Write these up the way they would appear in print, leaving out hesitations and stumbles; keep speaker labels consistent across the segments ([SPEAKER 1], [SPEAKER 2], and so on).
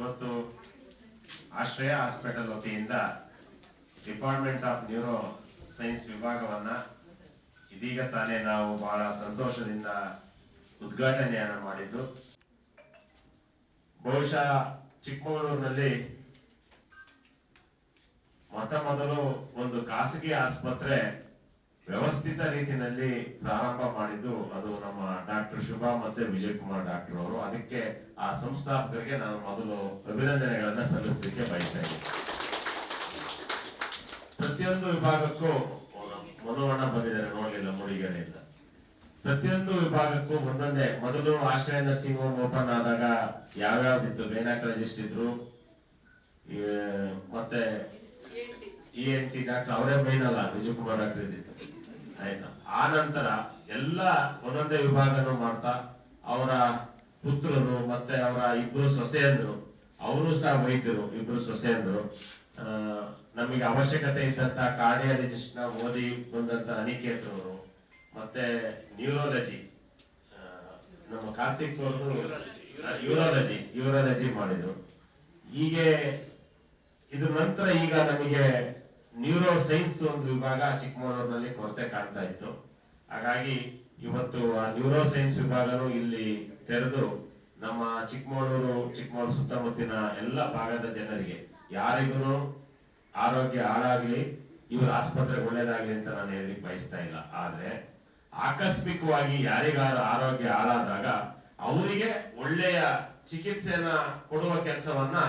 [SPEAKER 1] ಇವತ್ತು ಆಶ್ರಯ ಹಾಸ್ಪಿಟಲ್ ವತಿಯಿಂದ ಡಿಪಾರ್ಟ್ಮೆಂಟ್ ಆಫ್ ನ್ಯೂರೋ ಸೈನ್ಸ್ ವಿಭಾಗವನ್ನ ಇದೀಗ ತಾನೇ ನಾವು ಬಹಳ ಸಂತೋಷದಿಂದ ಉದ್ಘಾಟನೆಯನ್ನು ಮಾಡಿದ್ದು. ಬಹುಶಃ ಚಿಕ್ಕಮಗಳೂರಿನಲ್ಲಿ ಮೊಟ್ಟ ಮೊದಲು ಒಂದು ಖಾಸಗಿ ಆಸ್ಪತ್ರೆ ವ್ಯವಸ್ಥಿತ ರೀತಿಯಲ್ಲಿ ಪ್ರಾರಂಭ ಮಾಡಿದ್ದು ಅದು ನಮ್ಮ ಡಾಕ್ಟರ್ ಶುಭಾ ಮತ್ತೆ ವಿಜಯ್ ಕುಮಾರ್ ಡಾಕ್ಟರ್ ಅವರು. ಅದಕ್ಕೆ ಆ ಸಂಸ್ಥಾಪಕರಿಗೆ ನಾನು ಮೊದಲು ಅಭಿನಂದನೆಗಳನ್ನ ಸಲ್ಲಿಸಲಿಕ್ಕೆ ಬಯಸ್ತಾ ಇದ್ದೀನಿ. ಪ್ರತಿಯೊಂದು ವಿಭಾಗಕ್ಕೂ ಮನೋವಣ್ಣ ಬಂದಿದ್ದಾರೆ, ನೋಡ್ಲಿಲ್ಲ ಮೂಡಿಗೆರೆಯಿಂದ. ಪ್ರತಿಯೊಂದು ವಿಭಾಗಕ್ಕೂ ಒಂದೊಂದೇ. ಮೊದಲು ಆಶ್ರಯ ನರ್ಸಿಂಗ್ ಹೋಮ್ ಓಪನ್ ಆದಾಗ ಯಾವ್ಯಾವ್ದಿತ್ತು, ಗೈನಕಾಲಜಿಸ್ಟ್ ಇದ್ರು, ಮತ್ತೆ ENT ಡಾಕ್ಟರ್ ಅವರೇ ಮೈನ್ ಅಲ್ಲ, ವಿಜಯ್ ಕುಮಾರ್ ಡಾಕ್ಟರ್ ಇದ್ದಿತ್ತು. ಆಯ್ತಾ, ಆ ನಂತರ ಎಲ್ಲ ಒಂದೊಂದೇ ವಿಭಾಗನೂ ಮಾಡ್ತಾ ಅವರ ಪುತ್ರರು ಮತ್ತೆ ಅವರ ಇಬ್ರು ಸೊಸೆಯಂದ್ರು, ಅವರು ಸಹ ವೈದ್ಯರು, ಇಬ್ರು ಸೊಸೆಯಂದ್ರು. ನಮಗೆ ಅವಶ್ಯಕತೆ ಇದ್ದಂತ ಕಾರ್ಡಿಯಾಲಜಿಸ್ಟ್ ನ ಓದಿ ಬಂದಂತ ಅನಿಕೇತ್ರವರು, ಮತ್ತೆ ನ್ಯೂರಾಲಜಿ ನಮ್ಮ ಕಾರ್ತಿಕ್ ಅವರು ಯೂರಾಲಜಿ ಮಾಡಿದ್ರು. ಹೀಗೆ ಇದ್ರ ನಂತರ ಈಗ ನಮಗೆ ನ್ಯೂರೋ ಸೈನ್ಸ್ ಒಂದು ವಿಭಾಗ ಚಿಕ್ಕಮಗಳೂರಿನಲ್ಲಿ ಕೊರತೆ ಕಾಣ್ತಾ ಇತ್ತು. ಹಾಗಾಗಿ ಇವತ್ತು ಆ ನ್ಯೂರೋ ಸೈನ್ಸ್ ವಿಭಾಗನೂ ಇಲ್ಲಿ ತೆರೆದು ನಮ್ಮ ಚಿಕ್ಕಮಗಳೂರು ಸುತ್ತಮುತ್ತಿನ ಎಲ್ಲ ಭಾಗದ ಜನರಿಗೆ ಯಾರಿಗೂ ಆರೋಗ್ಯ ಹಾಳಾಗ್ಲಿ, ಇವ್ರ ಆಸ್ಪತ್ರೆಗೆ ಒಳ್ಳೇದಾಗ್ಲಿ ಅಂತ ನಾನು ಹೇಳಲಿಕ್ಕೆ ಬಯಸ್ತಾ ಇಲ್ಲ. ಆದ್ರೆ ಆಕಸ್ಮಿಕವಾಗಿ ಯಾರಿಗಾರು ಆರೋಗ್ಯ ಹಾಳಾದಾಗ ಅವರಿಗೆ ಒಳ್ಳೆಯ ಚಿಕಿತ್ಸೆಯನ್ನ ಕೊಡುವ ಕೆಲಸವನ್ನ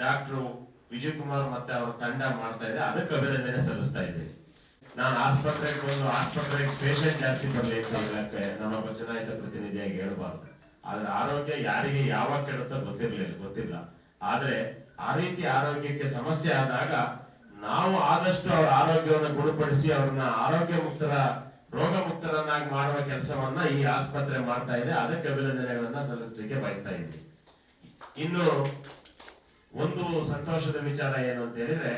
[SPEAKER 1] ಡಾಕ್ಟರ್ ವಿಜಯ್ ಕುಮಾರ್ ಮತ್ತೆ ಅವರ ತಂಡ ಮಾಡ್ತಾ ಇದೆ. ಅದಕ್ಕೆ ಅಭಿನಂದನೆ ಸಲ್ಲಿಸ್ತಾ ಇದ್ದೀನಿ. ನಾನು ಆಸ್ಪತ್ರೆಗೆ ಪೇಷಂಟ್ ಜಾಸ್ತಿ ಬರಲಿ ಅಂತ ಹೇಳಕ್ಕೆ ನಾನೊಬ್ಬ ಚುನಾಯಿತ ಪ್ರತಿನಿಧಿಯಾಗಿ ಹೇಳ್ಬಾರ್ದು. ಆದ್ರೆ ಆರೋಗ್ಯ ಯಾರಿಗೆ ಯಾವಾಗ ಕೆಡುತ್ತೋ ಗೊತ್ತಿಲ್ಲ. ಆದ್ರೆ ಆ ರೀತಿ ಆರೋಗ್ಯಕ್ಕೆ ಸಮಸ್ಯೆ ಆದಾಗ ನಾವು ಆದಷ್ಟು ಅವರ ಆರೋಗ್ಯವನ್ನು ಗುಣಪಡಿಸಿ ಅವ್ರನ್ನ ರೋಗ ಮುಕ್ತರನ್ನಾಗಿ ಮಾಡುವ ಕೆಲಸವನ್ನ ಈ ಆಸ್ಪತ್ರೆ ಮಾಡ್ತಾ ಇದೆ. ಅದಕ್ಕೆ ಅಭಿನಂದನೆಗಳನ್ನ ಸಲ್ಲಿಸಲಿಕ್ಕೆ ಬಯಸ್ತಾ ಇದ್ದೀನಿ. ಇನ್ನು ಒಂದು ಸಂತೋಷದ ವಿಚಾರ ಏನು ಅಂತ ಹೇಳಿದ್ರೆ,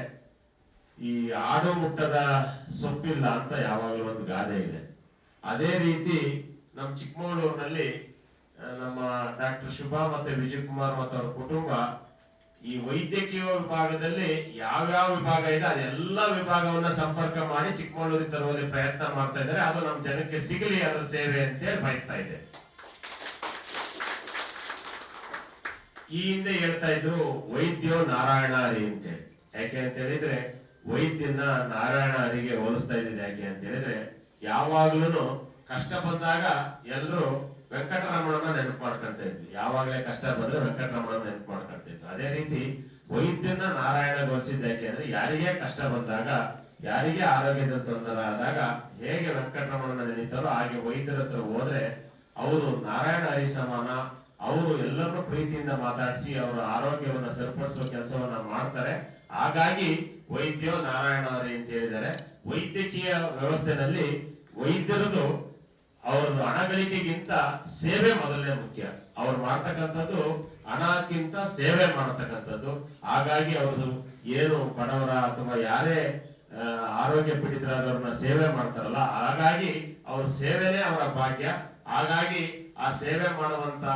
[SPEAKER 1] ಈ ಆಡು ಮುಟ್ಟದ ಸೊಪ್ಪಿಲ್ಲ ಅಂತ ಯಾವಾಗಲೂ ಒಂದು ಗಾದೆ ಇದೆ. ಅದೇ ರೀತಿ ನಮ್ಮ ಚಿಕ್ಕಮಗಳೂರಿನಲ್ಲಿ ನಮ್ಮ ಡಾಕ್ಟರ್ ಶುಭಾ ಮತ್ತೆ ವಿಜಯ್ ಕುಮಾರ್ ಮತ್ತು ಅವ್ರ ಕುಟುಂಬ ಈ ವೈದ್ಯಕೀಯ ವಿಭಾಗದಲ್ಲಿ ಯಾವ್ಯಾವ ವಿಭಾಗ ಇದೆ ಅದೆಲ್ಲ ವಿಭಾಗವನ್ನ ಸಂಪರ್ಕ ಮಾಡಿ ಚಿಕ್ಕಮಗಳೂರಿಗೆ ತರುವಲ್ಲಿ ಪ್ರಯತ್ನ ಮಾಡ್ತಾ ಇದ್ದಾರೆ. ಅದು ನಮ್ಮ ಜನಕ್ಕೆ ಸಿಗಲಿ ಅದರ ಸೇವೆ ಅಂತೇಳಿ ಬಯಸ್ತಾ ಇದೆ. ಈ ಹಿಂದೆ ಹೇಳ್ತಾ ಇದ್ರು ವೈದ್ಯೋ ನಾರಾಯಣ ಹರಿ ಅಂತೇಳಿ. ಯಾಕೆ ಅಂತ ಹೇಳಿದ್ರೆ ವೈದ್ಯನ ನಾರಾಯಣ ಹರಿಗೆ ಹೋಲಿಸ್ತಾ ಇದ್ದಿದ್ದು. ಯಾಕೆ ಅಂತ ಹೇಳಿದ್ರೆ ಯಾವಾಗ್ಲೂ ಕಷ್ಟ ಬಂದಾಗ ಎಲ್ರು ವೆಂಕಟರಮಣನ ನೆನಪು ಮಾಡ್ಕೊಂತ ಇದ್ವಿ. ಯಾವಾಗಲೇ ಕಷ್ಟ ಬಂದ್ರೆ ವೆಂಕಟರಮಣನ ನೆನಪು ಮಾಡ್ಕೊಂತ ಇದ್ವಿ. ಅದೇ ರೀತಿ ವೈದ್ಯನ ನಾರಾಯಣ ಹೋಲಿಸಿದ್ದು ಯಾಕೆ ಅಂದ್ರೆ ಯಾರಿಗೆ ಕಷ್ಟ ಬಂದಾಗ, ಯಾರಿಗೆ ಆರೋಗ್ಯದ ತೊಂದರೆ ಆದಾಗ ಹೇಗೆ ವೆಂಕಟರಮಣನ ನೆನೀತಾರೋ ಹಾಗೆ ವೈದ್ಯರ ಹತ್ರ ಹೋದ್ರೆ ಅವರು ನಾರಾಯಣ ಹರಿ ಸಮಾನ. ಅವರು ಎಲ್ಲರನ್ನೂ ಪ್ರೀತಿಯಿಂದ ಮಾತಾಡಿಸಿ ಅವರ ಆರೋಗ್ಯವನ್ನು ಸರಿಪಡಿಸುವ ಕೆಲಸವನ್ನ ಮಾಡ್ತಾರೆ. ಹಾಗಾಗಿ ವೈದ್ಯೋ ನಾರಾಯಣ ಹರಿ ಅಂತ ಹೇಳಿದ್ದಾರೆ. ವೈದ್ಯಕೀಯ ವ್ಯವಸ್ಥೆನಲ್ಲಿ ವೈದ್ಯರದು ಅವ್ರ ಹಣ ಗಳಿಕೆಗಿಂತ ಸೇವೆ ಮೊದಲನೇ ಮುಖ್ಯ. ಅವ್ರು ಮಾಡ್ತಕ್ಕಂಥದ್ದು ಹಣಕ್ಕಿಂತ ಸೇವೆ ಮಾಡತಕ್ಕಂಥದ್ದು. ಹಾಗಾಗಿ ಅವರು ಏನು ಬಡವರ ಅಥವಾ ಯಾರೇ ಆರೋಗ್ಯ ಪೀಡಿತರಾದವ್ರನ್ನ ಸೇವೆ ಮಾಡ್ತಾರಲ್ಲ, ಹಾಗಾಗಿ ಅವ್ರ ಸೇವೆನೇ ಅವರ ಭಾಗ್ಯ. ಹಾಗಾಗಿ ಆ ಸೇವೆ ಮಾಡುವಂತ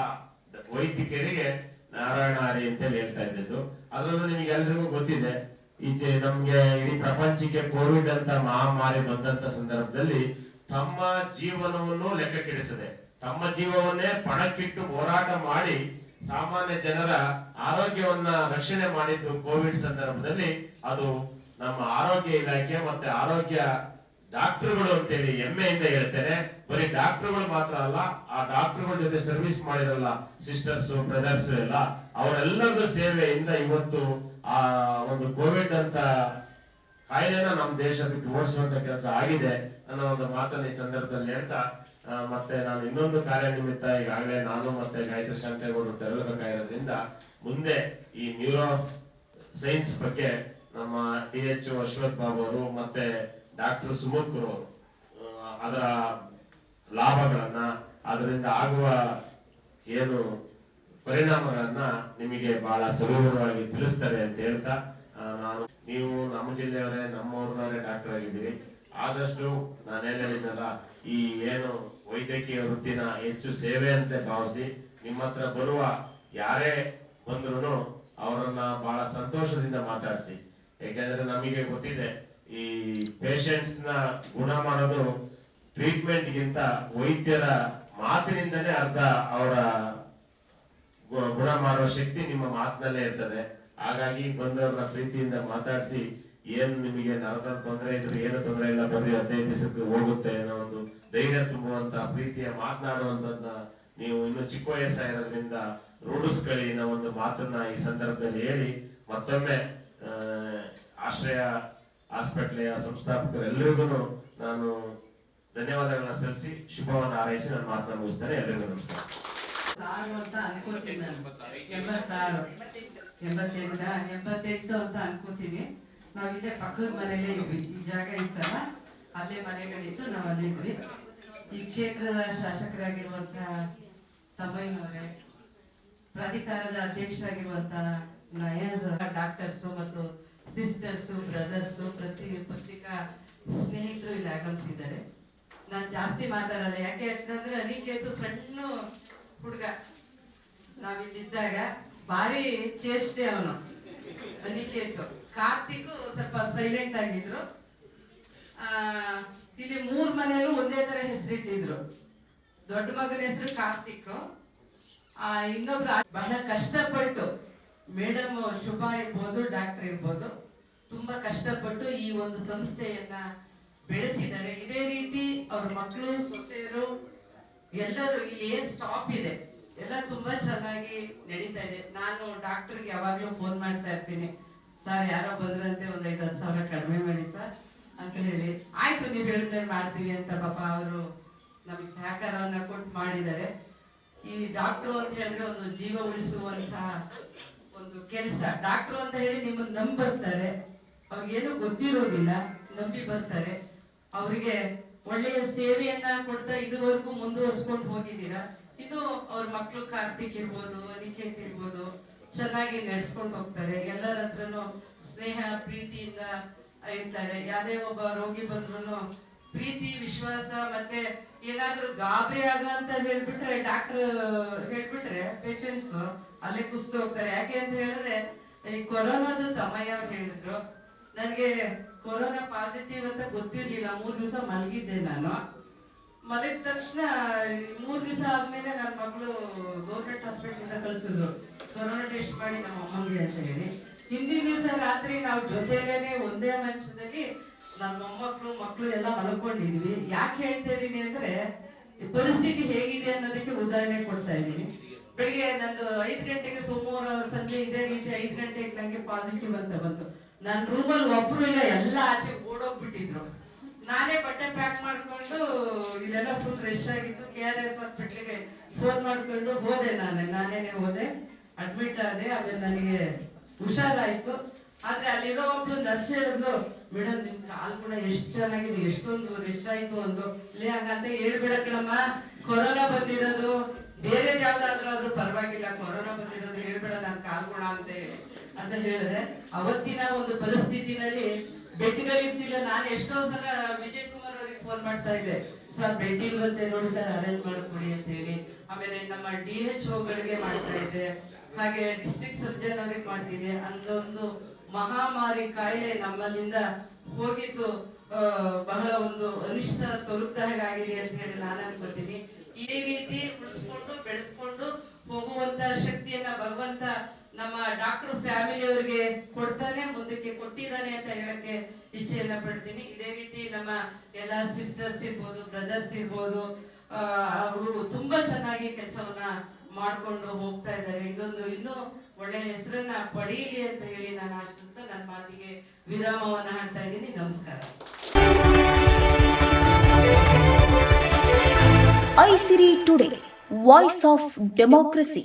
[SPEAKER 1] ವೈದ್ಯಕರಿಗೆ ನಾರಾಯಣ ಹರಿ ಅಂತೇಳಿ ಹೇಳ್ತಾ ಇದ್ದಿದ್ದು. ಅದರಲ್ಲೂ ನಿಮಗೆ ಎಲ್ರಿಗೂ ಗೊತ್ತಿದೆ, ಈಚೆ ನಮ್ಗೆ ಇಡೀ ಪ್ರಪಂಚಕ್ಕೆ ಕೋವಿಡ್ ಅಂತ ಮಹಾಮಾರಿ ಬಂದಂತ ಸಂದರ್ಭದಲ್ಲಿ ತಮ್ಮ ಜೀವನವನ್ನು ಲೆಕ್ಕಕ್ಕಿಳಿಸದೆ ತಮ್ಮ ಜೀವವನ್ನೇ ಪಣಕ್ಕಿಟ್ಟು ಹೋರಾಟ ಮಾಡಿ ಸಾಮಾನ್ಯ ಜನರ ಆರೋಗ್ಯವನ್ನ ರಕ್ಷಣೆ ಮಾಡಿದ್ದು ಕೋವಿಡ್ ಸಂದರ್ಭದಲ್ಲಿ. ಅದು ನಮ್ಮ ಆರೋಗ್ಯ ಇಲಾಖೆ ಮತ್ತೆ ಆರೋಗ್ಯ ಡಾಕ್ಟರ್ಗಳು ಅಂತೇಳಿ ಹೆಮ್ಮೆಯಿಂದ ಹೇಳ್ತೇನೆ. ಬರೀ ಡಾಕ್ಟರ್ಗಳು ಮಾತ್ರ ಅಲ್ಲ, ಆ ಡಾಕ್ಟರ್ಗಳ ಜೊತೆ ಸರ್ವಿಸ್ ಮಾಡಿರಲ್ಲ ಸಿಸ್ಟರ್ಸ್ ಬ್ರದರ್ಸ್ ಎಲ್ಲ, ಅವರೆಲ್ಲರ ಸೇವೆಯಿಂದ ಇವತ್ತು ಆ ಒಂದು ಕೋವಿಡ್ ಅಂತ ಕಾಯಿಲೆನ ನಮ್ಮ ದೇಶ ಬಿಟ್ಟು ಓಡಿಸುವಂತ ಕೆಲಸ ಆಗಿದೆ ಅನ್ನೋ ಒಂದು ಮಾತನ್ನ ಈ ಸಂದರ್ಭದಲ್ಲಿ ಹೇಳ್ತಾ, ಮತ್ತೆ ನಾನು ಇನ್ನೊಂದು ಕಾರ್ಯನಿಮಿತ್ತ ಈಗಾಗಲೇ ನಾನು ಮತ್ತೆ ಗಾಯತ್ರಿ ಶಾಂತೇಗೌಡರು ತೆರಳಬೇಕಾಗಿರೋದ್ರಿಂದ ಮುಂದೆ ಈ ನ್ಯೂರೋ ಸೈನ್ಸ್ ಬಗ್ಗೆ ನಮ್ಮ DH ಅಶ್ವಥ್ ಬಾಬು ಅವರು ಮತ್ತೆ ಡಾಕ್ಟರ್ ಸುಮುಖ್ ಅವರು ಅದರ ಲಾಭಗಳನ್ನ, ಅದರಿಂದ ಆಗುವ ಏನು ಪರಿಣಾಮಗಳನ್ನ ನಿಮಗೆ ಬಹಳ ಸವಿವರವಾಗಿ ತಿಳಿಸ್ತಾರೆ ಅಂತ ಹೇಳ್ತಾ, ನೀವು ನಮ್ಮ ಜಿಲ್ಲೆಯವರೇ, ನಮ್ಮೂರಿನವರೇ ಡಾಕ್ಟರ್ ಆಗಿದ್ದೀರಿ. ಆದಷ್ಟು ನಾನು ಹೇಳಿದ್ನಲ್ಲ, ಈ ಏನು ವೈದ್ಯಕೀಯ ವೃತ್ತಿನ ಹೆಚ್ಚು ಸೇವೆ ಅಂತ ಭಾವಿಸಿ ನಿಮ್ಮ ಹತ್ರ ಬರುವ ಯಾರೇ ಬಂದ್ರು ಸಂತೋಷದಿಂದ ಮಾತಾಡಿಸಿ. ಯಾಕೆಂದ್ರೆ ನಮಗೆ ಗೊತ್ತಿದೆ ಈ ಪೇಷಂಟ್ಸ್ ನ ಗುಣ ಮಾಡೋದು ಟ್ರೀಟ್ಮೆಂಟ್ ಗಿಂತ ವೈದ್ಯರ ಮಾತಿನಿಂದಲೇ ಅರ್ಧ ಅವರ ಗುಣ ಮಾಡುವ ಶಕ್ತಿ ನಿಮ್ಮ ಮಾತಿನಲ್ಲೇ ಇರ್ತದೆ. ಹಾಗಾಗಿ ಬಂದವ್ರನ್ನ ಪ್ರೀತಿಯಿಂದ ಮಾತಾಡಿಸಿ, ಏನ್ ನಿಮಗೆ ನರದ ತೊಂದರೆ ಇದ್ರೆ ಏನು ತೊಂದರೆ ಇಲ್ಲ, ಬರ್ರಿ 15 ದಿವಸಕ್ಕೆ ಹೋಗುತ್ತೆ ಅನ್ನೋ ಒಂದು ಧೈರ್ಯ ತುಂಬುವಂತ ಪ್ರೀತಿಯ ಮಾತನಾಡುವಂತದ್ನ ನೀವು ಇನ್ನು ಚಿಕ್ಕ ವಯಸ್ಸಾಗಿರೋದ್ರಿಂದ ರೂಢಿಸ್ಕೊಳ್ಳಿ ಅನ್ನೋ ಒಂದು ಮಾತನ್ನ ಈ ಸಂದರ್ಭದಲ್ಲಿ ಹೇಳಿ, ಮತ್ತೊಮ್ಮೆ ಆಶ್ರಯ ಹಾಸ್ಪಿಟಲ್ ಸಂಸ್ಥಾಪಕರೆಲ್ಲರಿಗೂ ನಾನು ಧನ್ಯವಾದಗಳನ್ನ ಸಲ್ಲಿಸಿ ಶುಭವನ್ನು ಹಾರೈಸಿ ನಾನು ಮಾತನ್ನ ಮುಗಿಸ್ತೇನೆ. ಎಲ್ಲರಿಗೂ ನಮಸ್ಕಾರ.
[SPEAKER 2] 88 ಅಂತ ಅನ್ಕೋತೀನಿ. ನಾವ್ ಇಲ್ಲೇ ಪಕ್ಕದ ಮನೇಲೇ ಇದ್ವಿ, ಈ ಜಾಗ ಇತ್ತಲ್ಲ ಅಲ್ಲೇ ಮನೆಗಳಿತ್ತು, ನಾವ್ ಅಲ್ಲೇ ಇದ್ವಿ. ಈ ಕ್ಷೇತ್ರದ ಶಾಸಕರಾಗಿರುವಂತ ತಮ್ಮಯ್ಯನವರೇ, ಪ್ರಾಧಿಕಾರದ ಅಧ್ಯಕ್ಷರಾಗಿರುವಂತ ನಯಾಜ್, ಡಾಕ್ಟರ್ಸು ಮತ್ತು ಸಿಸ್ಟರ್ಸು, ಬ್ರದರ್ಸು, ಪತ್ರಿಕಾ ಸ್ನೇಹಿತರು ಇಲ್ಲಿ ಆಗಮಿಸಿದ್ದಾರೆ. ನಾನು ಜಾಸ್ತಿ ಮಾತಾಡಲ್ಲ, ಯಾಕೆ ಅಂತಂದ್ರೆ ಅನಿಕೇತು ಸಣ್ಣ ಹುಡುಗ, ನಾವಿಲ್ಲಿದ್ದಾಗ ಭಾರಿ ಚೇಷ್ಟೆ ಅವನು ಅನಿಕೇತು. ಕಾರ್ತಿಕ್ ಸ್ವಲ್ಪ ಸೈಲೆಂಟ್ ಆಗಿದ್ರು. ಇಲ್ಲಿ 3 ಮನೆಯಲ್ಲೂ ಒಂದೇ ತರ ಹೆಸರಿಟ್ಟಿದ್ರು. ದೊಡ್ಡ ಮಗನ ಹೆಸರು ಕಾರ್ತಿಕ್, ಇನ್ನೊಬ್ರು ಬಹಳ ಕಷ್ಟಪಟ್ಟು, ಮೇಡಮ್ ಶುಭಾ ಇರ್ಬೋದು, ಡಾಕ್ಟರ್ ಇರ್ಬೋದು, ತುಂಬಾ ಕಷ್ಟಪಟ್ಟು ಈ ಒಂದು ಸಂಸ್ಥೆಯನ್ನ ಬೆಳೆಸಿದ್ದಾರೆ. ಇದೇ ರೀತಿ ಅವ್ರ ಮಕ್ಕಳು, ಸೊಸೆಯರು ಎಲ್ಲರೂ ಇಲ್ಲಿ ಏನ್ ಸ್ಟಾಪ್ ಇದೆ ಎಲ್ಲ ತುಂಬಾ ಚೆನ್ನಾಗಿ ನಡೀತಾ ಇದೆ. ನಾನು ಡಾಕ್ಟರ್ಗೆ ಯಾವಾಗ್ಲೂ ಫೋನ್ ಮಾಡ್ತಾ ಇರ್ತೀನಿ, ಸರ್ ಯಾರೋ ಬಂದ್ರಂತೆ ಒಂದ್ 5-10 ಸಾವಿರ ಕಡಿಮೆ ಮಾಡಿ ಸರ್ ಅಂತ ಹೇಳಿ, ಆಯ್ತು ನೀವು ಹೇಳಿದ್ಮೇಲೆ ಮಾಡ್ತೀವಿ ಅಂತ ಪಾಪ ಅವರು ನಮಗೆ ಸಹಕಾರವನ್ನ ಕೊಟ್ಟು ಮಾಡಿದ್ದಾರೆ. ಈ ಡಾಕ್ಟರ್ ಅಂತ ಹೇಳಿದ್ರೆ ಒಂದು ಜೀವ ಉಳಿಸುವಂತ ಒಂದು ಕೆಲಸ. ಡಾಕ್ಟರ್ ಅಂತ ಹೇಳಿ ನಿಮ್ಮನ್ನ ನಂಬರ್ತಾರೆ, ಅವ್ರಿಗೇನು ಗೊತ್ತಿರೋದಿಲ್ಲ, ನಂಬಿ ಬರ್ತಾರೆ. ಅವರಿಗೆ ಒಳ್ಳೆಯ ಸೇವೆಯನ್ನ ಕೊಡ್ತಾ ಇದುವರೆಗೂ ಮುಂದುವರ್ಸ್ಕೊಂಡು ಹೋಗಿದ್ದೀರಾ. ಇನ್ನು ಅವ್ರ ಮಕ್ಕಳು ಕಾರ್ತಿಕ್ ಇರ್ಬೋದು, ಅನಿಕೇತ್ ಇರ್ಬೋದು, ಚೆನ್ನಾಗಿ ನಡೆಸ್ಕೊಂಡು ಹೋಗ್ತಾರೆ. ಎಲ್ಲರ ಹತ್ರನು ಸ್ನೇಹ ಪ್ರೀತಿಯಿಂದ ಇರ್ತಾರೆ. ಯಾವ್ದೇ ಒಬ್ಬ ರೋಗಿ ಬಂದ್ರು ಪ್ರೀತಿ, ವಿಶ್ವಾಸ, ಮತ್ತೆ ಏನಾದ್ರೂ ಗಾಬರಿ ಆಗ ಅಂತ ಹೇಳ್ಬಿಟ್ರೆ, ಡಾಕ್ಟರ್ ಹೇಳ್ಬಿಟ್ರೆ ಪೇಷಂಟ್ಸ್ ಅಲ್ಲೇ ಕುಸ್ತು ಹೋಗ್ತಾರೆ. ಯಾಕೆ ಅಂತ ಹೇಳಿದ್ರೆ, ಈ ಕೊರೋನಾದು ತಮ್ಮಯ್ಯ ಅವ್ರು ಹೇಳಿದ್ರು, ನನ್ಗೆ ಕೊರೋನಾ ಪಾಸಿಟಿವ್ ಅಂತ ಗೊತ್ತಿರ್ಲಿಲ್ಲ. 3 ದಿವಸ ಮಲಗಿದ್ದೆ ನಾನು. ಮಲಗಿದ ತಕ್ಷಣ 3 ದಿವಸ ಆದ್ಮೇಲೆ ನನ್ನ ಮಗಳು ಗೌರ್ಮೆಂಟ್ ಹಾಸ್ಪಿಟಲ್ ಇಂದ ಕಳ್ಸಿದ್ರು, ಕೊರೋನಾ ಟೆಸ್ಟ್ ಮಾಡಿ ನಮ್ಮ ಅಮ್ಮಂಗೆ ಅಂತ ಹೇಳಿ. ಹಿಂದಿನ ದಿವಸ ರಾತ್ರಿ ನಾವು ಜೊತೆಲೇನೆ ಒಂದೇ ಮಂಚದಲ್ಲಿ ನನ್ನ ಮಕ್ಕಳು ಎಲ್ಲ ಮಲ್ಕೊಂಡಿದ್ವಿ. ಯಾಕೆ ಹೇಳ್ತಾ ಇದೀನಿ ಅಂದ್ರೆ, ಪರಿಸ್ಥಿತಿ ಹೇಗಿದೆ ಅನ್ನೋದಕ್ಕೆ ಉದಾಹರಣೆ ಕೊಡ್ತಾ ಇದ್ದೀನಿ. ಬೆಳಿಗ್ಗೆ ನಂದು 5 ಗಂಟೆಗೆ ಸೋಮವಾರ ಸಂಜೆ ಇದೇ ರೀತಿ 5 ಗಂಟೆಗೆ ನಂಗೆ ಪಾಸಿಟಿವ್ ಅಂತ ಬಂತು. ನನ್ನ ರೂಮಲ್ಲಿ ಒಬ್ರು ಇಲ್ಲ, ಎಲ್ಲ ಆಚೆ ಓಡೋಗ್ಬಿಟ್ಟಿದ್ರು. ನಾನೇ ಬಟ್ಟೆ ಪ್ಯಾಕ್ ಮಾಡ್ಕೊಂಡು, ಇದೆಲ್ಲ ಫುಲ್ ರಶ್ ಆಗಿತ್ತು, KRS ಹಾಸ್ಪಿಟ್ಲಿಗೆ ಫೋನ್ ಮಾಡ್ಕೊಂಡು ಹೋದೆ. ನಾನೇನೆ ಹೋದೆ, ಅಡ್ಮಿಟ್ ಆದೆ. ಆಮೇಲೆ ನನಗೆ ಹುಷಾರಾಯ್ತು. ಆದ್ರೆ ಅಲ್ಲಿರೋ ಒಬ್ಳು ನರ್ಸ್ ಹೇಳಿದ್ಲು, ಮೇಡಮ್ ನಿಮ್ ಕಾಲ್ ಕೂಡ ಎಷ್ಟು ಚೆನ್ನಾಗಿದೆ, ಎಷ್ಟೊಂದು ರಶ್ ಆಯ್ತು ಅಂದು. ಇಲ್ಲಿ ಹಂಗಂತ ಹೇಳ್ಬೇಡ ಕಣಮ್ಮ, ಕೊರೋನಾ ಬಂದಿರೋದು, ಬೇರೆ ಯಾವ್ದಾದ್ರೂ ಆದ್ರೂ ಪರವಾಗಿಲ್ಲ, ಕೊರೋನಾ ಬಂದಿರೋದು ಹೇಳ್ಬೇಡ ನನ್ ಕಾಲ್ ಗುಣ ಅಂತ ಹೇಳಿದೆ. ಅವತ್ತಿನ ಒಂದು ಪರಿಸ್ಥಿತಿನಲ್ಲಿ ಬೆಡ್ಗಳಿರ್ತಿಲ್ಲ. ನಾನು ಎಷ್ಟೋ ಸಲ ವಿಜಯ್ ಕುಮಾರ್ ಅವ್ರಿಗೆ ಫೋನ್ ಮಾಡ್ತಾ ಇದ್ದೆ, ಸರ್ ಬೆಡ್ ಇಲ್ವಂತೆ ನೋಡಿ ಸರ್, ಅರೇಂಜ್ ಮಾಡ್ಕೊಡಿ ಅಂತ ಹೇಳಿ. ಆಮೇಲೆ ನಮ್ಮ DHOಗಳಿಗೆ ಮಾಡ್ತಾ ಇದ್ದೆ, ಹಾಗೆ ಡಿಸ್ಟ್ರಿಕ್ಟ್ ಸರ್ಜನ್ ಅವ್ರಿಗೆ ಮಾಡ್ತಿದ್ದೆ. ಅಂದೊಂದು ಮಹಾಮಾರಿ ಕಾಯಿಲೆ ನಮ್ಮಲ್ಲಿಂದ ಹೋಗಿದ್ದು ಬಹಳ ಒಂದು ಅನಿಷ್ಟ ತೊಲುಕಾಗಿದೆ ಅಂತ ಹೇಳಿ ನಾನು ಅನ್ಕೋತೀನಿ. ಈ ರೀತಿ ಉಳಿಸ್ಕೊಂಡು ಬೆಳೆಸ್ಕೊಂಡು ಹೋಗುವಂತ ಶಕ್ತಿಯನ್ನ ಭಗವಂತ ನಮ್ಮ ಡಾಕ್ಟರ್ ಫ್ಯಾಮಿಲಿ ಅವರಿಗೆ ಕೊಡ್ತಾನೆ, ಮುಂದಕ್ಕೆ ಕೊಟ್ಟಿದ್ದಾನೆ ಅಂತ ಹೇಳಕ್ಕೆ ಇಚ್ಛೆಯನ್ನ ಪಡ್ತೀನಿ. ಇದೇ ರೀತಿ ನಮ್ಮ ಎಲ್ಲ ಸಿಸ್ಟರ್ಸ್ ಇರ್ಬೋದು, ಬ್ರದರ್ಸ್ ಇರ್ಬೋದು, ಅವರು ತುಂಬಾ ಚೆನ್ನಾಗಿ ಕೆಲಸವನ್ನ ಮಾಡ್ಕೊಂಡು ಹೋಗ್ತಾ ಇದ್ದಾರೆ. ಇದೊಂದು ಇನ್ನೂ ಒಳ್ಳೆ ಹೆಸರನ್ನ ಪಡೆಯಲಿ ಅಂತ ಹೇಳಿ ನಾನು ಆಶಿಸ್ತಾ ನನ್ನ ಮಾತಿಗೆ ವಿರಾಮವನ್ನ ಹಾಡ್ತಾ ಇದ್ದೀನಿ. ನಮಸ್ಕಾರ.
[SPEAKER 3] ಐಸಿರಿ ಟುಡೇ, ವಾಯ್ಸ್ ಆಫ್ ಡೆಮೋಕ್ರಸಿ.